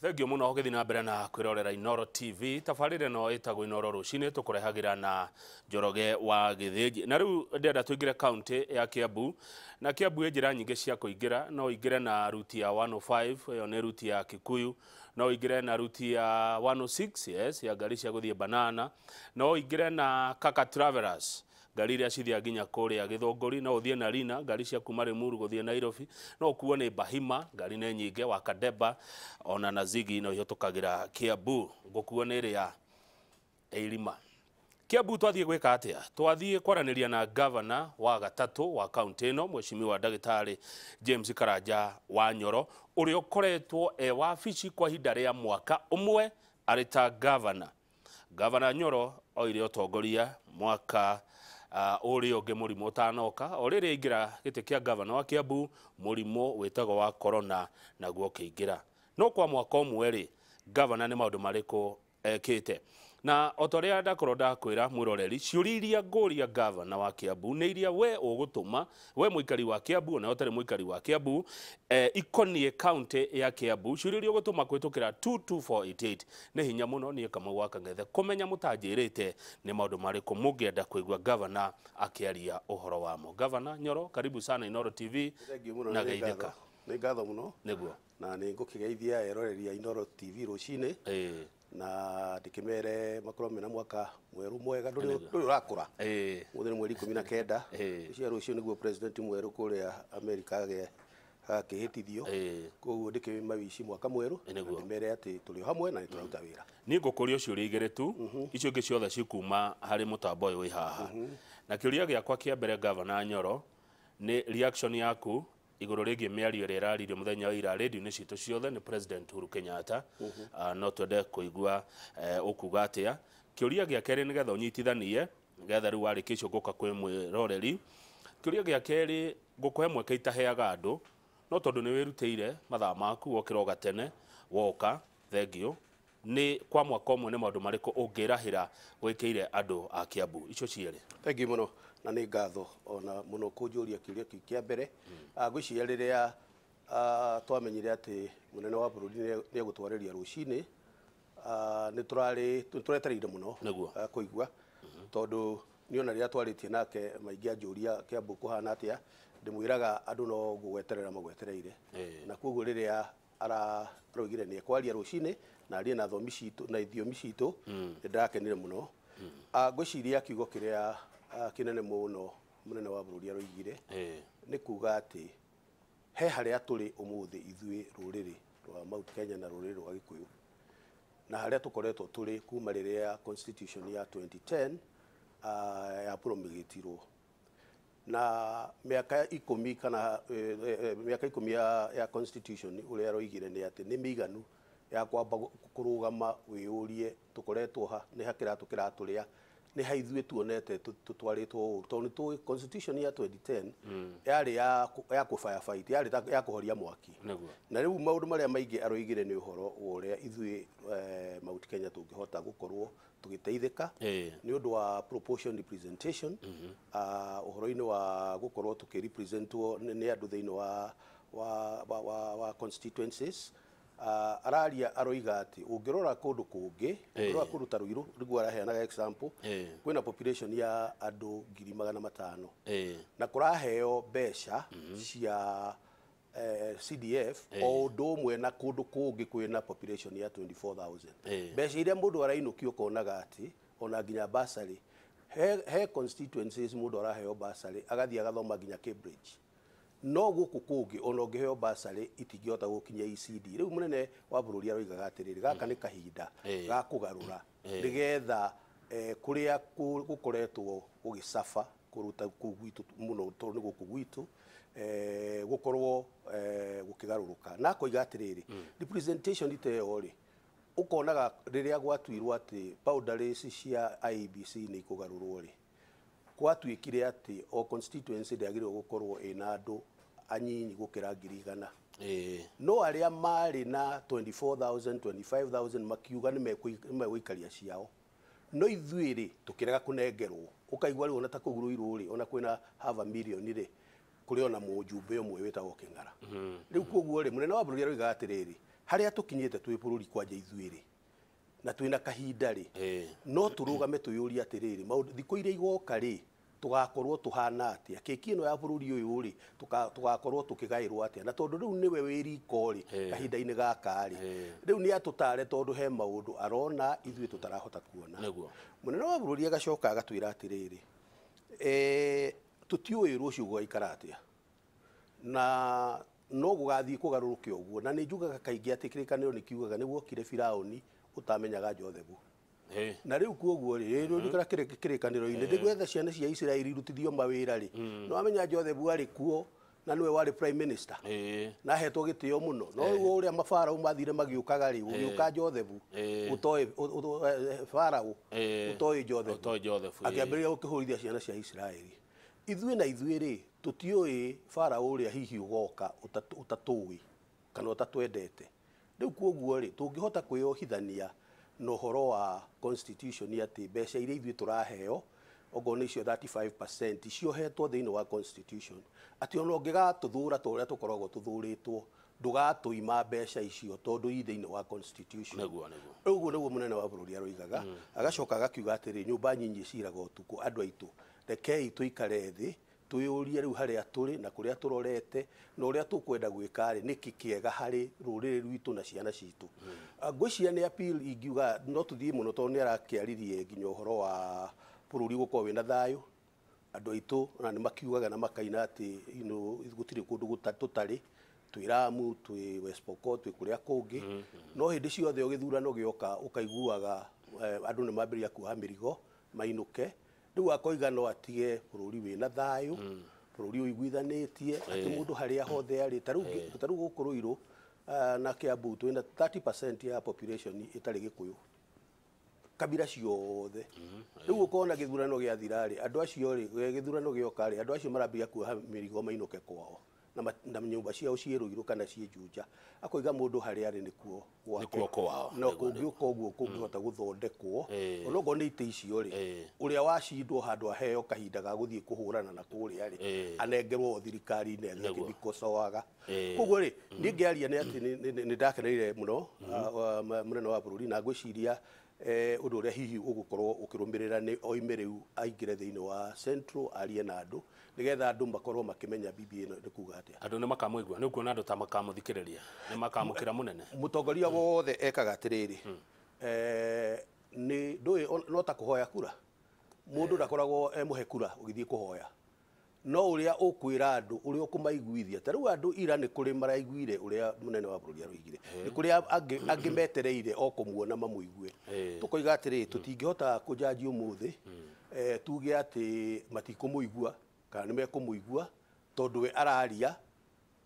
Thengio muno githii na mbere na kwirorera Nyoro TV tabarire no itagwo Nyoro rucini tukurehagira na Njoroge wa Githĩnji na riu ndenda tuingire county ya Kiambu na Kiambu njira nyingi cia kuingira no ingire na ruti ya 105 yo ne ruti ya Kikuyu no ingire na ruti ya 106 yes ya gari cia guthie Banana no ingire na Kaka Travelers gari iria cithia nginya kuria Githongori no uthie na Rina gari cia kuma Limuru guthie Nairobi no kuo ni Bahima gari ne nyinge wa Kadeba ona na Zigi no ihotukagira Kiambu ngukuo ni ria Eirima Kiambu twathie gwika atia twathie kwaraniria na governor wa gatatu wa county no mheshimiwa Ndagĩtarĩ James Karanja wa Nyoro uria ukoretwo wabici kwa hinda ria mwaka umwe arita governor Nyoro oire utongoria mwaka uri ungi murimu utanoka orire ingira gite kia governor wa Kiambu murimu witago wa corona naguo kiingira no kwa mwaka umwe ri governor ni maundu mariku ekite na otoria ndakorwo ndakwira mwiroreri ciuriria nguria governor wa Kiambu ni iria we ugutuma we muikari wa Kiambu na otari muikari wa Kiambu ikonie county ya Kiambu ciuriria ugutuma kwitukira 22488 ni hinya muno ni kama gwaka ngethe kumenya mutanjirite ni maundu mariku mungienda kuigwa governor akiaria uhoro wamo. Governor Nyoro, karibu sana Nyoro TV na geitheka. Ni ngatho muno niguo na ni ngukigeithia eroreri ya Nyoro TV rucini na ndikimere makorwo mena mwaka mweru mwega nduri urakura muthenya mweri 19 cia rucio niguo president mweru kuria America akihitithio koguo ndikimawici mwaka mweru ndimere ati tuli hamwe na nituraruta wira ni ngukuria ucio ri igere tu icio ngi ciothe cikuma hari mutambo uyu wi haha na kiuria giakwa kia mbere governor Nyoro ni reaction yaku iguru rigi miario ira iraririo muthenya wa ira radio ni citu ciothe ni president Uhuru Kenyatta no twende kuigua ukuga atia kiuria gia keri nigetha unyitithanie nigetha riu wari kicio nguka kwi mwiroreri kiuria gia keri ngukuhe mweke itaheaga andu no tondu ni wirutire mathaa maku wokira gatene woka thengio ni kwa mwaka umwe ni maundu mariku ungirahira gwikire andu a Kiambu icio ciere. Thengio muno na ni ngatho ona muno kunjuria kiuria kia mbere ngwiciria riria twamenyire ati munene wa bururi ni egutwariria rucini ni turetereire muno kuigua tondu ni ona riria twaritie nake maingi anjũria Kiambu kũhana atĩa ndĩmwĩraga andũ no kũgweterera magwetereire na koguo riria araugire ni ekwaria rucini na arie na thomi citu na ithiomi citu ndakenire muno ngwiciria kiugo kiria kinene muno munene wa bururi aroigire ni kuga ati he haria turi umuthi ithui ruriri rwa Mount Kenya na ruriri rwa Gikuyu na haria tukoretwo turi kuma riria constitution ya 2010 ya promulgatirwo na miaka 10 kana miaka 10 ya constitution uria aroigire ni ati ni miganu ya kwamba kurugama wiurie tukoretwo ha ni hakira tukiraturia ni haithwe tuonete tutwaritwo tondu tu constitution ya 2010 yari ya ku firefight yari ya kuhoria mwaki na riu maundu maria maingi aroigire ni uhoro uria ithwe Mount Kenya tungihota gukorwo tugiteithika ni undu wa proportion representation uhoro-ini wa gukorwo tukirepresentwo ni andu thiini wa constituencies araria aroiga ati ungirora kundu kungi ngirora kundu ta Ruiru riguo araheanaga example kwina population ya andu 500,000 na kuraheo besha cia CDF o ndomwe na kundu kungi kwina population ya 24,000 besha iria mundu arainukio konaga ati ona nginya basari he constituencies mundu araheo basari agathia gathoma nginya Cambridge no guku kungi ona ungiheo basari itingihota gukinya ECD riu munene wa bururi aroigaga atiriri gaka ni kahinda ga kugarura nigetha kuria gukoretwo gugicafa kuruta kugwitu muno tondu guku gwitu gukorwo gukigaruruka na koiga atiriri representation iteo ri ukonaga riria gwatuirwo ati boundaries cia IEBC ni kugarurwo ri gwatuikire ati o constituency ndagirwo gukorwo ina andu anyinyi gukira 100,000 no aria mari na 24,000 25,000 makiuga ni megwikaria ciao no ithuiri tukirega kunengerwo ukaigwa ri ona ta kuguruirwo ri ona kwina half a million ri kuri ona mujumbe umwe witagwo King'ara riu koguo ri munene wa bururi aroiga atiriri haria tukinyite twi bururi kwanja ithuiri na twina kahinda ri no turugame tuyuria atiriri maundu thikũ iria igoka ri tugakorwo tuhana atia keki ino ya bururi uyu ri tugakorwo tukigairwo atia na tondu riu niwe wiriko ri kahinda-ini gaka ri riu ni atutare tondu he maundu arona ithui tutarahota kuona munene wa bururi agacoka agatwira atiriri tutiuĩ rũciũ gũgaikara atia na no gugathii kugaruruke uguo na ni njugaga kaingi ati kirikaniro ni kiugaga ni guokire Firauni utamenyaga Jothebu na riu kuoguo ri rikara kirikaniro-ini ndigwetha ciana cia Israeli irutithio mawira ri no amenya Jothebu ari kuo na niwe wari prime minister na hetwo gitio muno no uria mafarao mathire magiukaga ri ugiuka Jothebu utoi farao utoi Jothebu akiambiria ukihurithia ciana cia Israeli ithui na ithui ri tutioi farao uria hihi ugoka utatui kana utatwendete riu kuoguo ri tungihota kwiohithania no horo wa constitution ati mbeca iria ithui turaheo ogo nicio 35% ciohetwo thiini wa constitution ati ono ngigatuthura ta uria tukoragwo tuthuritwo ndugatuima mbeca icio tondu i thiini wa constitution uguo niguo munene wa bururi aroigaga agacoka agakiuga atiri nyumba nyinyi ciraga utuku andu aitu rekei tuikare thi tuyurie riu haria turi na kuria turorete na uria tukwenda gwika ri niki kiega hari ruriri rwitu na ciana citu ngwiciria ni appeal ingiuga no tuthie muno tondu ni arakiaririe nginya uhoro wa bururi gukorwo wina thayu andu aitu na ni makiugaga na makaina ati gutiri kundu tutari twiramu twi West Pokot twi kuria kungi no hindi ciothe ugithurano gioka ukaiguaga andu ni mambiria kuoha mirigo mainuke riu akoiga no atige bururi wina thayu bururi uiguithanitie ati mundu haria hothe ari taru gukorwo iru na Kiambu twina 30% ya population itari Gikuyu kabira ciothe riu ukona githurano giathira ri andu acio ri githurano gioka ri andu acio marambia kuoha mirigo mainuke kwao na nyumba ciao ciiruiru kana ciejunja akoiga mundu haria ari nikuo kwao no kungiuka uguo kungihota guthondekwo onogo ni ite icio ri uria wacindwo handu aheo kahinda ga guthie kuhurana na kuria ri anengerwo thirikari ne ngithikocoaga koguo ri ningiaria ni ati ni ndakeneire muno munene wa bururi na ngwiciria undu uria hihi ugukorwo ukirumirira ni oimiriu aingire thiini wa central arie na andu nigetha andu makorwo makimenya bibi ino ni kuga atia andu ni makamuigua ni kuona andu ta makamuthikiriria ni makamukira munene mutongoria wothe ekaga atiriri ni ndui no ta kuhoya kura mundu ndakoragwo muhe kura ugithie kuhoya no uria ukwira andu uria ukumaiguithia taru andu ira ni kuri maraiguire uria munene wa bururi aroigire ni kuri angi metereire o kumuona mamuigue tukoiga atiri tutingihota kujaji umuthi tuge ati matikumuigua kana nimekumuigua tondu we araria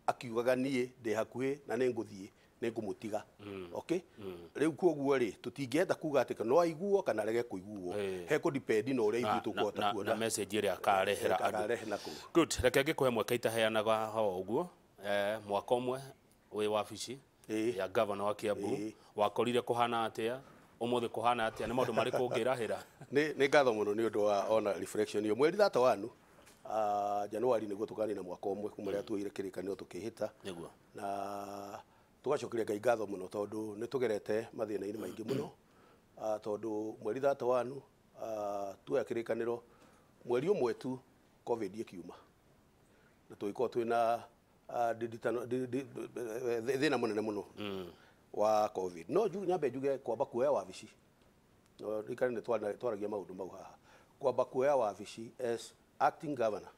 akiugaga nie ndi hakuhi na ninguthie ningumutiga okay riu kuoguo ri tutingenda kuga ati no aiguo kana rege kuiguo he ku depend no uria ithu tukwota kuona na message iri akarehera andu good reke ngikuhe mweka itaheanaga ho uguo mwaka umwe wi wabici ya governor wa Kiambu wakorire kuhana atia umuthi kuhana atia ni maundu mariku ngirahira ni ngatho muno ni undu wa ona reflection yo mweri thata wanu Januari niguo tukani na mwaka umwe kuma ria tuire kirikanio tukihita niguo na tugacokeria Ngai ngatho muno tondu ni tugerete mathina-ini maingi muno tondu mweri thata wanu tuya kirikaniro mweri umwe tu covid ikiuma na tuiko twina thina munene muno wa covid no nyambe njuge kwamba kuoya wabici no rikarine twaragia maundu mau haha kwamba kuoya wabici as acting governor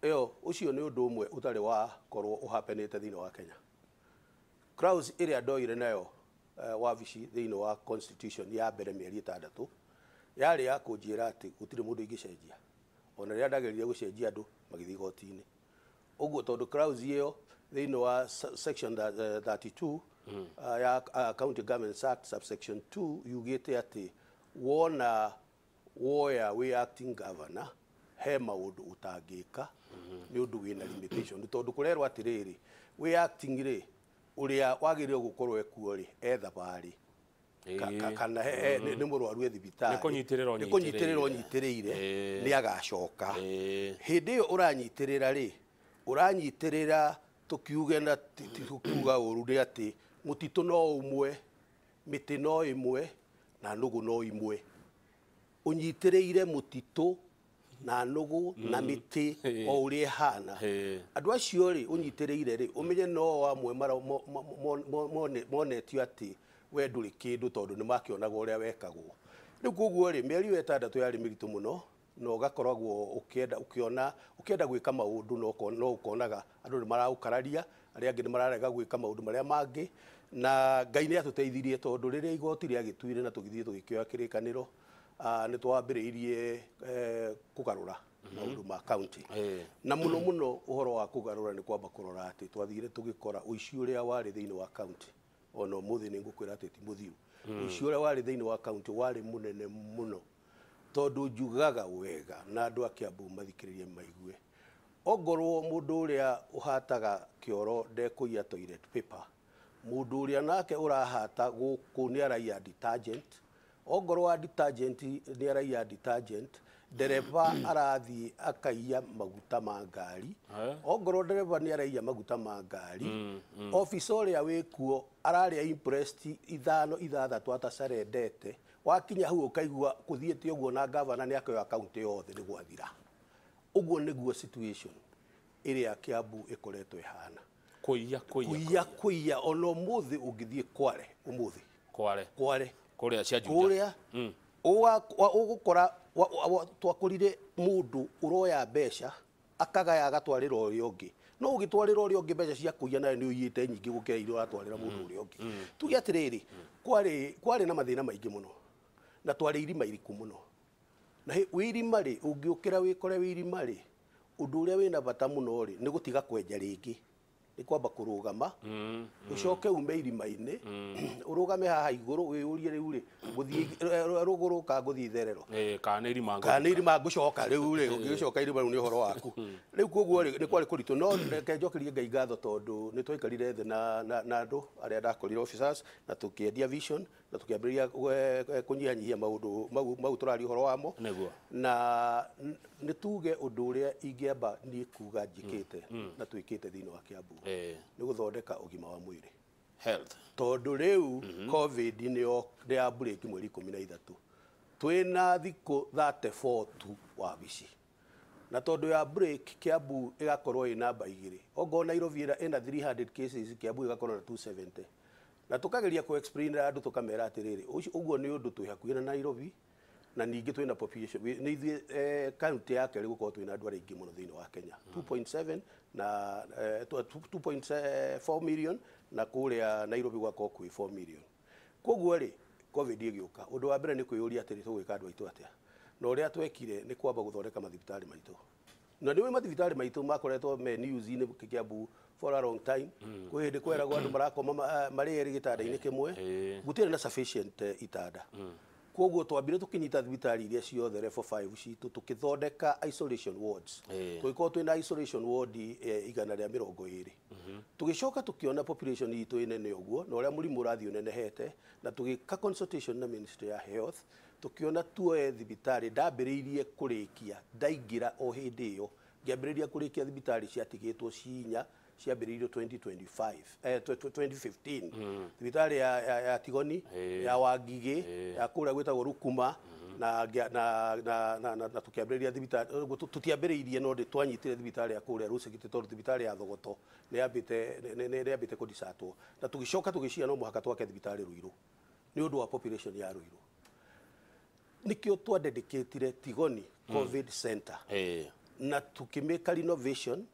iyo ucio ni undu umwe utari wa korwo uhapenete thiini wa Kenya crowds iria ndoire nayo wabici thiini wa constitution ya mbere mieri 6 yari ya kunjira ati gutire mundu ingicenjia ona ria ndageririe gucenjia andu magithi gotini uguo tondu crowds iyo thiini wa section 32 ya County Government Act subsection 2 yugite ati wona woya we acting governor he maundu utangika ni undu wina limitation tondu kurerwa atiriri we acting ri uria wagirire gukorwo ekuo ri ethabari kana ni murwaru ethibitari ni kunyitirira nyitiriire ni agacoka hindi yo uranyitirira ri uranyitirira tukiuge na tukiuga uru ri ati mũtitũ no ũmwe, mĩtĩ no ĩmwe na nũgũ no imwe. Ũnyitĩrĩire mũtitũ na nũgũ na mĩtĩ o ũrĩa ĩhana. Andũ acio rĩ ũnyitĩrĩire rĩ ũmenye no amwe monetio atĩ we ndũrĩ kĩndũ tondũ nĩ makĩonaga ũrĩa wekagwo. Rĩu koguo rĩ mĩeri 6 yarĩ mĩritũ mũno no gakoragwo ũkĩenda gwĩka maũndũ no ũkonaga andũ nĩ maraũkararia, arĩa angĩ nĩ mararega gwĩka maũndũ marĩa mangĩ, na Ngai nĩ atũteithirie tondũ rĩrĩa igoti rĩagĩtuire na tũgĩthiĩ tũgĩkĩoya kĩrĩkanĩro nĩ twambĩrĩirie kũgarũra maũndũ ma county. Na mũno mũno ũhoro wa kũgarũra nĩ kwamba kũrora atĩ twathire tũgĩkora ũici ũrĩa warĩ thĩinĩ wa county ona ũmũthĩ nĩ ngũkwĩra atĩ ti mũthiru. Ũici ũrĩa warĩ thĩinĩ wa county warĩ mũnene mũno tondũ njugaga wega na andũ a Kiambu mathikĩrĩrie maigue. Ongorwo mũndũ ũrĩa ũhataga kĩoro ndekũiya toilet paper, mũndũ ũrĩa nake ũrahata gũkũ nĩ araiya detergent, ongorwo wa detergent nĩ araiya detergent, ndereba arathiĩ akaiya maguta ma ngari, ongorwo ndereba nĩ araiya maguta ma ngari, officer ũrĩa wĩkuo ararĩa impressed 5-6 atacarendete, wakinya hau ũkaigua kũthiĩte ũguo na gavana nĩ akĩoya kaunti yothe nĩ gwathira. Ũguo nĩguo situation ĩrĩa Kiambu ĩkoretwo ĩhana. Kũiya ona ũmũthĩ ũngĩthiĩ Kware ũmũthĩ. Kware. Kũrĩa cia Juja. Ũgũkora twakũrire mũndũ ũroya mbeca akagaya agatwarĩra ũrĩa ũngĩ. No ũgĩtwarĩra ũrĩa ũngĩ mbeca cia kũiya nayo nĩ ũiyĩte nyingĩ gũkĩra iria ũratwarĩra mũndũ ũrĩa ũngĩ. Tuge atĩrĩrĩ, Kware na mathĩna maingĩ mũno na twarĩ irima iriku mũno. Na wĩ irima rĩ ũngĩũkĩra wĩkore wĩ irima rĩ ũndũ ũrĩa wĩna bata mũno rĩ nĩ gũtiga kwenja rĩngĩ, nĩ kwamba kũrũgama ũcoke ume irima-inĩ ũrũgame haha igũrũ wĩyũrie rĩu rĩ gũthiĩ rũgũrũ ka gũthiĩ itherero kana irima ngũcoka rĩu rĩ ũngĩcoka irima rĩu nĩ ũhoro waku. Rĩu koguo rĩ nĩ kwarĩ kũritũ no reke njokerie Ngai ngatho tondũ nĩ twaikarire thĩ na andũ arĩa ndakorire officers na tũkĩendia vision na tũkĩambĩrĩria kũnyihanyihia maũndũ mau tũrari ũhoro wamo, na nĩ tuge ũndũ ũrĩa ingĩamba niĩ kuga njĩkĩte na twĩkĩte thĩinĩ wa Kiambu nĩ gũthondeka ũgima wa mwĩrĩ health, tondũ rĩu covid nĩ ya break mweri 13 twĩna thikũ 34 tu wabici, na tondũ ya break Kiambu ĩgakorwo ĩ namba 2 ongorwo Nairobi ĩna 300 cases Kiambu ĩgakorwo na 270 na tukageria ku explain andũ tukamera atĩrĩrĩ ũguo nĩ ũndũ twĩ hakuhĩ na Nairobi na ningĩ twĩna population nĩ ithuĩ county ya kerĩ gũkorwo twĩna andũ arĩa aingĩ mũno thĩinĩ wa Kenya 2.7 na 2.4 million na kũrĩa Nairobi gwakorwo kwĩ 4 million. Koguo rĩ covid ĩgĩũka ũndũ wa mbere nĩ kwĩyũria atĩrĩ tũgwĩka andũ aitũ atĩa, na ũrĩa twekire nĩ kwamba gũthondeka mathibitarĩ maitũ, na nĩ mathibitarĩ maitũ makoretwo me news-inĩ Kiambu for a long time. Kwĩ hĩndĩ kweragwo andũ marakoma marĩ erĩ gĩtanda-inĩ kĩmwe gũtirĩ na sufficient itanda. Koguo twambire tũkĩnyita thibitarĩ iria ciothe level 5 citũ tũkĩthondeka isolation wards, tũgĩkorwo twĩna isolation ward 120. Tũgĩcoka tũkĩona population itũ ĩnene ũguo na ũrĩa mũrimũ ũrathiĩ ũnenehete na tũgĩka consultation na Ministry ya Health tukiona tuoe thibitarĩ ndambĩrĩirie kũrĩkia ndaingĩra o hĩndĩ ĩyo ngĩambĩrĩria kũrĩkia thibitarĩ ciatigĩtwo cinya ciambĩrĩirio 2015 thibitarĩ ya Tigoni ya Wangigĩ ya kũrĩa gwĩtagwo Rukuma na tukiambĩrĩria thibitarĩ tutiambĩrĩirie no twanyitire thibitarĩ ya kũrĩa Rusegete tondũ thibitarĩ ya Thogoto nĩ yambĩte kũdisatwo na tũgĩcoka tũgĩcia no mũhaka twake thibitarĩ Ruiru nĩ ũndũ wa population ya Ruiru. Nikio twa dedicate Tigoni COVID center na tukimeka renovation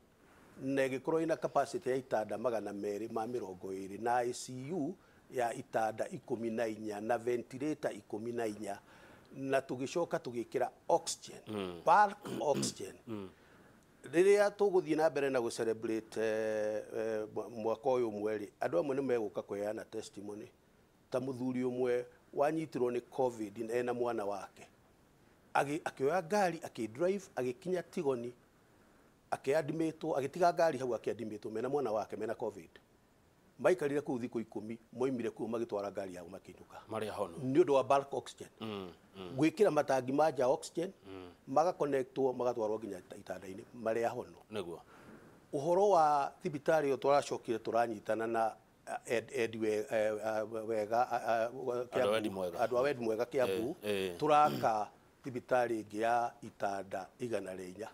na ĩgĩkorwo ina capacity ya itanda 220 na ICU ya itanda 14 na ventilator 14 na tũgĩcoka tũgĩkĩra oxygen bulk oxygen. Rĩrĩa tũgũthiĩ na mbere na gũ celebrate mwaka ũyũ mweri andũ amwe nĩ megũka kũheana testimony ta mũthuri ũmwe wanyitirwo nĩ covid ena mwana wake akĩoya ngari akĩdrive agĩkinya Tigoni akĩadmitwo agĩtiga ngari hau akĩadmitwo mena mwana wake mena covid maikarire kũu thikũ 10 moimire kũu magĩtwara ngari yao makĩinũka marĩ ahono nĩ ũndũ wa bulk oxygen gwĩkĩra matangi manja oxygen magaconnectwo magatwarwo nginya itanda-inĩ marĩ ahono. Nĩguo ũhoro wa thibitarĩ ũyũ tũracokire tũranyitana na wega andũ a wendi mwega Kiambu turaka thibitarĩ ĩngĩ ya itanda 104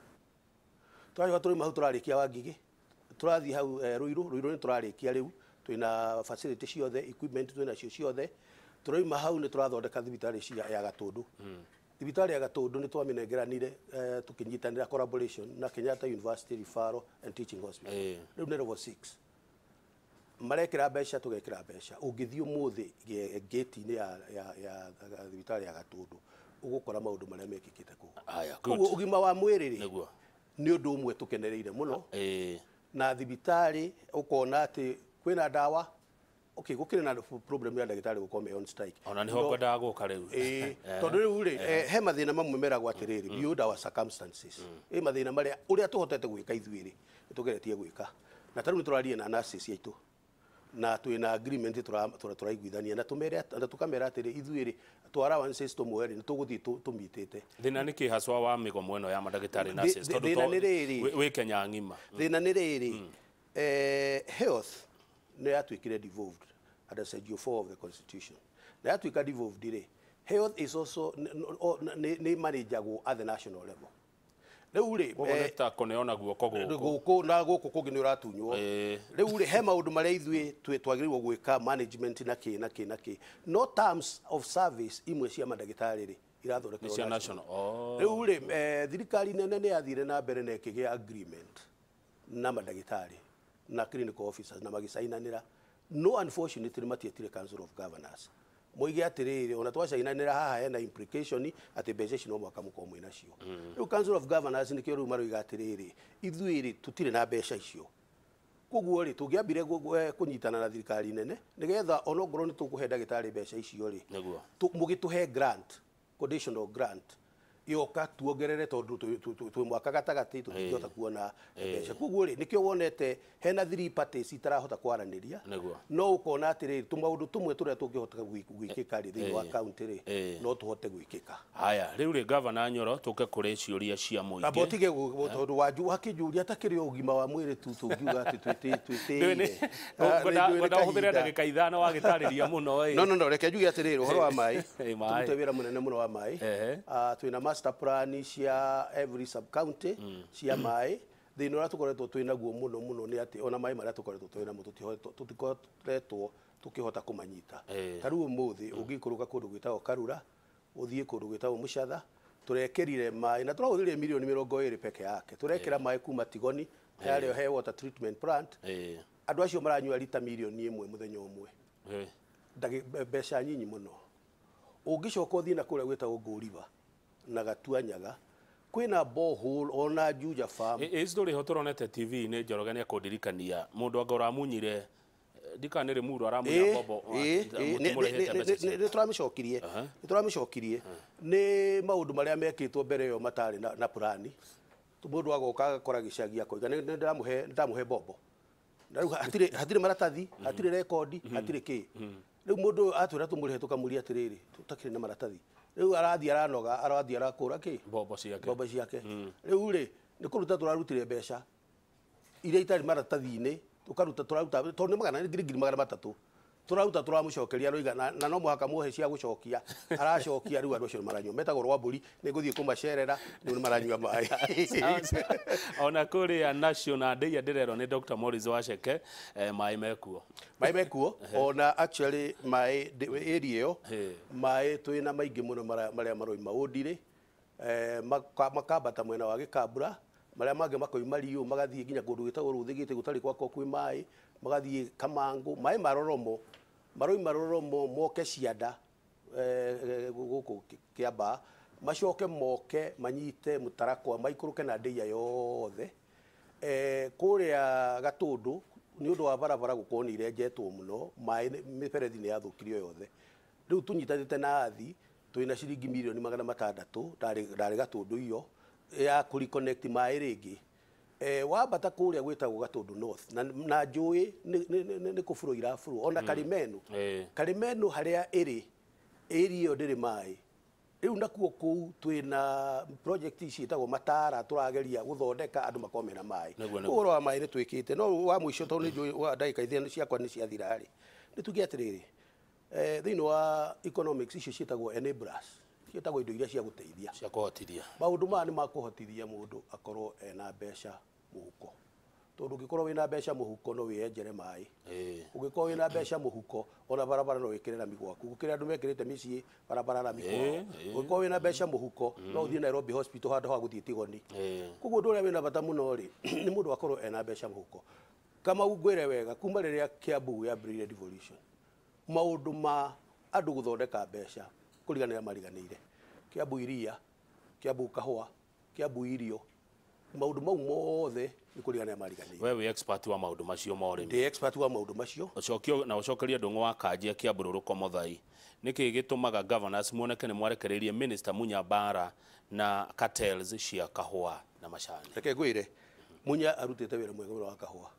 twajoka tũrĩma hau tũrarĩkia Wangigĩ tũrathiĩ hau Ruiru nĩ tũrarĩkia rĩu twĩna facility ciothe equipment twĩnacio ciothe tũroima hau nĩ tũrathondeka thibitarĩ ya Gatũndũ thibitarĩ ya Gatũndũ nĩ twamĩnengeranire tũkĩnyitanĩra collaboration na Kenyatta University Referral and Teaching Hospital rĩu nĩ level 6 marekĩra mbeca tũgekĩra mbeca ũngĩthiĩ ũmũthĩ gate-inĩ ya thibitarĩ ya Gatũndũ ũgũkora maũndũ marĩa mekĩkĩte kũu koguo ũgima wa mwĩrĩ nĩ ũndũ ũmwe tũkenereire mũno na thibitarĩ ũkona atĩ kwĩna ndawa gũkĩrĩ na problem ya ndagĩtarĩ gũkorwo me on strike ona nĩho ngwendaga gũka rĩu tondũ rĩu rĩ he mathĩna mamwe meragwo atĩrĩrĩ beyond our circumstances mathĩna marĩa ũrĩa tũhotete gwĩka ithuĩ nĩ tũgeretie gwĩka na tarĩu nĩ tũraria na nurses aitũ na twĩna agreement tũraiguithania na tũkamera atĩrĩ ithuĩ twara allowances tũmwe nĩ tũgũthiĩ tũmitĩte thĩna nĩ kĩ haswa wa mĩgomo ĩno ya mandagĩtarĩ nurses tondũ wĩ Kenya ng'ima thĩna nĩ rĩrĩ health nĩ yatuĩkire devolved under Schedule 4 of the Constitution na yatuĩka devolved rĩ health is also nĩ manageable at the national level rĩu rĩ ũgoneta kũneona guoko gũkũ na gũkũ kũngĩ nĩ ũratunywo rĩu rĩ he maũndũ marĩa ithuĩ twagĩrĩirwo gwĩka management na kĩ no terms of service imwe cia mandagĩtarĩ rĩ irathondekwo national rĩu rĩ thirikari nene nĩ yathire na mbere na ĩkĩgĩa agreement na mandagĩtarĩ na clinical officers na magĩcainanĩra no unfortunately matietire Council of Governors moige atĩrĩrĩ ona twacainanĩra haha hena implication atĩ mbeca ici no mwaka mũkorwo mwĩ nacio rĩu Council of Governors nĩkĩo rĩu maroiga atĩrĩrĩ ithuĩ rĩ tũtirĩ na mbeca icio koguo rĩ tũngĩambire kũnyitana na thirikari nene nĩgetha onokorwo nĩ tũkũhe ndagĩtarĩ mbeca icio rĩ mũgĩtũhe grant conditional grant yoka tuongerere tondu twi mwaka gatagati tutingihota kuona mbeca koguo ri nikio wonete hena three parties itarahota kwaraniria no ukona atiriri tumaundu tumwe turia tungihota gwikika ri thini wa county ri no tuhote gwikika haya riu ri governor Nyoro tuke kuri ciuria cia muingi abotige tondu waju hakijuria takiri ugima wa mwiri tu tungiuga ati twite ngoda huthira ndagika ithano wagitariria muno no reke njuge atiriri uhoro wa mai tumute wira munene muno wa mai twina master plan cia every sub county cia mai thini ora tukoretwo twinaguo muno ni ati ona mai maria tukoretwo twina mutu tutikoretwo tukihota kumanyita taru umuthi ungikuruka kundu gwitagwo Karura uthie kundu gwitagwo Mucatha turekerire mai na turawuthire milioni 20 peke yake turekera mai kuma Tigoni yario he water treatment plant andu acio maranyua lita milioni 1 muthenya umwe mbeca nyinyi muno ungicoka uthie na kuria gwitagwo Nguriva na Gatuanyaga kwina borehole ona Juja farm story hotoronete TV ni Njoroge ni akundirikania mundu anga uramunyire ndikanire muru aramunya bobo ni turamishokirie ni maundu maria mekitwo mbere yo matari na plan mundu agoka agakora gicagia koiga ni ndamuhe bobo hatire maratathi hatire rekodi hatire ki riu mundu atwira tumurihe tukamuria atiriri tutakire na maratathi riu arathia aranoga arathia arakura ki bobo ciake riu ri ni kuruta turarutire mbeca iria itari maratathi-ini tukaruta turaruta tondu magana ngiri magana 3 turaruta turamucokeria roiga na no muhaka muhe cia gucokia aracokia riu andu acio maranyua metagwo rwa mburi ni guthie kumacerera ni maranyua mai ona kuria national day ndirero ni Dr. Morris Waceke mai mekuo ona actually mai area yo mai twina maingi muno maria maroima udire makambata mwena wa Gikambura maria mange makoima riu magathie nginya kundu gitagwo ruthigite gutari kwako kwi mai magathie Kamangu mai maroromo moke Cianda guku Kiamba macoke moke manyite Mutarakwa maikuruke na ndeia yothe kuria Gatundu ni undu wa barabara gukorwo ni irenjetwo muno mai miberethi ni yathukirio yothe riu tunyitanite na athi twina ciringi milioni 600 ndari Gatundu iyo ya kureconnect mai ringi wabata kuria gwitagwo Gatundu North na njui ni kufuro irafuro ona Karimenu haria iri area ndiri mai riu nakuo kuu twina project ici itagwo matara turageria guthondeka andu makomera mai ugoro wa mai ni twikite no wa muico to ni wa ndagika ithia ciakwa ni ciathira ri ni tuge atiriri thiini wa economics ici cietagwo enablers cietagwo indo iria cia guteithia cia kuhotithia maundu ma ni makuhotithia mundu akorwo ena mbeca muhuko tondu ngikorwo wina mbeca muhuko no wienjere mai ungikorwo wina mbeca muhuko ona barabara no wikire rami gwaku gukire andu mekirite micii barabara rami kwao ungikorwo wina mbeca muhuko no uthie Nairobi hospital handu ha guthie Tigoni koguo ndu uria wina bata muno ri ni mundu akorwo ena mbeca muhuko kama ungwire wega kuma riria Kiambu yambirire devolution maundu ma andu guthondeka mbeca kuriganira mariganire Kiambu iria Kiambu kahua Kiambu irio maundu mau mothe ni kuriganira mariganire wewe expert wa maundu macio morimi ndi expert wa maundu macio ocokio na ucokeria ndungu wa kanjia Kiambu rukomothai niki gitumaga governors muoneke ni mwarekererie minister Munyambara na cartels cia kahua na macani reke ngwire Munya arutite wira mwega wa kahua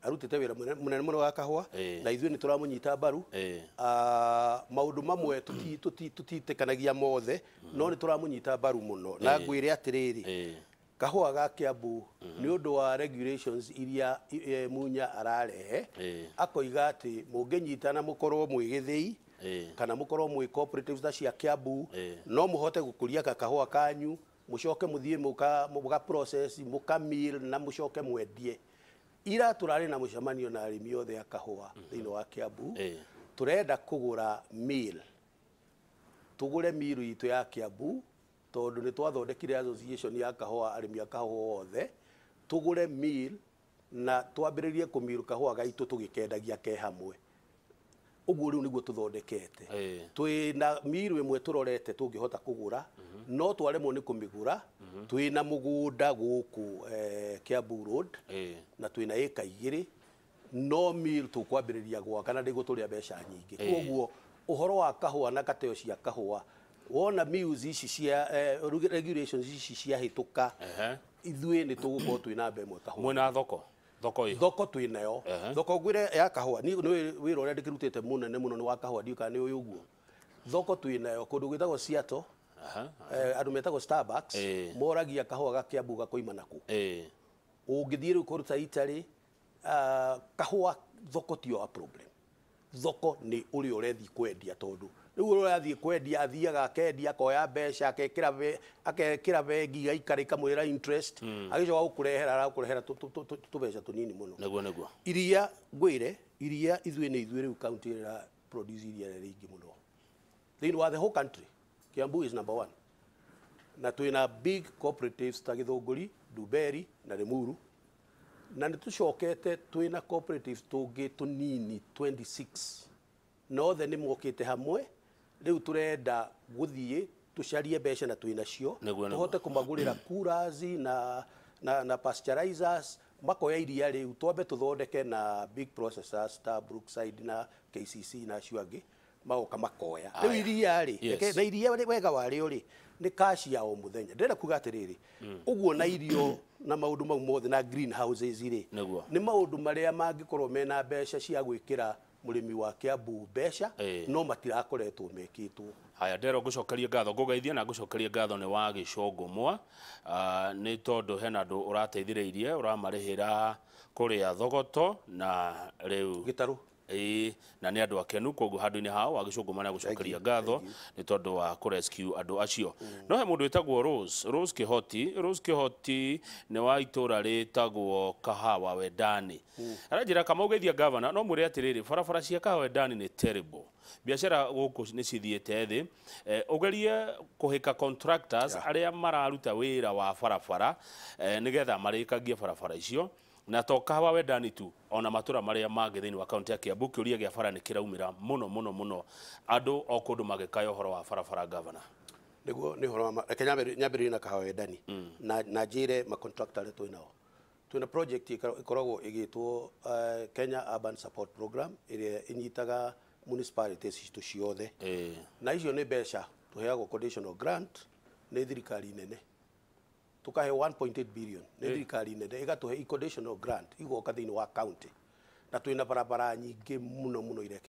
arutite wira munene muno wa kahua na ithuĩ ni turamunyita mbaru maundu mamwe tutitekanagia mothe no ni turamunyita mbaru muno na ngwire atiriri kahua ga Kiambu ni undu wa regulations iria Munya ararehe akoiga ati munginyitana mukorwo mwigithii kana mukorwo mwi cooperatives ta cia Kiambu no muhote gukuria kahua kanyu mucoke muthie muka process muka mill na mucoke mwendie ira turari na mucemanio na arimi othe akahua thiini wa Kiambu turenda kugura mill tugure mill itu ya Kiambu tondu ni twathondekire association ya kahua arimi akahua othe tugure mill na twambiririe kumill kahua gaitu tugikendagia ke hamwe uguo riu niguo tuthondekete twina mill imwe turorete tungihota kugura no twaremwo ni kumigura twina mugunda guku Kiambu road na twina eka igiri no mill tukwambiriria gwaka na ndiguturia mbeca nyingi koguo uhoro wa kahua na kateo cia kahua wona mills ici cia regulations ici cia hituka ithuĩ ni tugukorwo twina mbemwe kahua mwena thoko twinayo thoko ngwire ya kahua ni wira uria ndikirutite munene muno ni wa kahua ndiuka ni uyu uguo thoko twinayo kundu gwitagwo Seattle andu metagwo Starbucks moragia kahua ga Kiambu gakoima naku ungithie riu kuruta Italy kahua thoko tio a problem thoko ni uri urethi kwendia tondu riu urathie kwendia athiaga akendia koya mbeca akekira bengi gaikarika mwira interest agicoka gukurehera tubeca tunini muno neguo iria ngwire iria ithuĩ ni ithuĩ riu county ira produce iria ringi muno thiini wa the whole country Kiambu is number 1 na twina big cooperatives ta Githunguri Duberi na Limuru na nitucokete twina cooperatives tungi tunini 26 no the ni mokite hamwe riu turenda guthie tucarie mbeca na twina cio tuhote kumagurira coolers na pasteurizers makoya iria riu twambe tuthondeke na big processors ta Brookside na KCC na ciangi magoka makoya riu iria ri na iria wega wario ri ni cash ya o muthenya ndenda kuga atiriri uguo na irio na maundu mau mothe na greenhouses ri ni maundu maria mangikorwo mena mbeca cia gwikira murimi wa Kiambu mbeca no matirakoretwo mekitwo haya ndero ngucokeria ngatho ngugeithia na ngucokeria ngatho ni wa gicongomwa ni tondu hena andu urateithiriirie uramarihira kuria thogoto na riu gitaru na ni andu akenu koguo handu-ini hao wa gicongomwa na gucokeria ngatho ni tondu wa kurescue andu acio no he mundu witagwo Rose Kihoti ni wa itura ritagwo Kahawa Wendani aranjira kama ugeithia governor no mwire atiriri barabara cia Kahawa Wendani ni terrible biashara guku ni cithiete thi ugerie kuhika contractors aria mararuta wira wa barabara nigetha marikagie barabara icio na to Kahawa Wendani tu ona matura maria mangĩ thĩinĩ wa kaunti ya Kiambu kĩũria gĩa bara nĩ kĩraumĩra mũno andũ o kũndũ magĩkaya ũhoro wa barabara governor niguo ni horo nyambĩrĩrie na Kahawa Wendani na njĩre ma contractor twinao twina project ikoragwo igĩtwo Kenya Urban Support Program ĩrĩa inyitaga municipalities citũ ciothe na icio nĩ mbeca tuheagwo conditional grant nĩ thirikari nene tukahe 1.8 billion nĩ thirikari nene igatuhe conditional grant igoka thĩinĩ wa county na twina barabara nyingĩ muno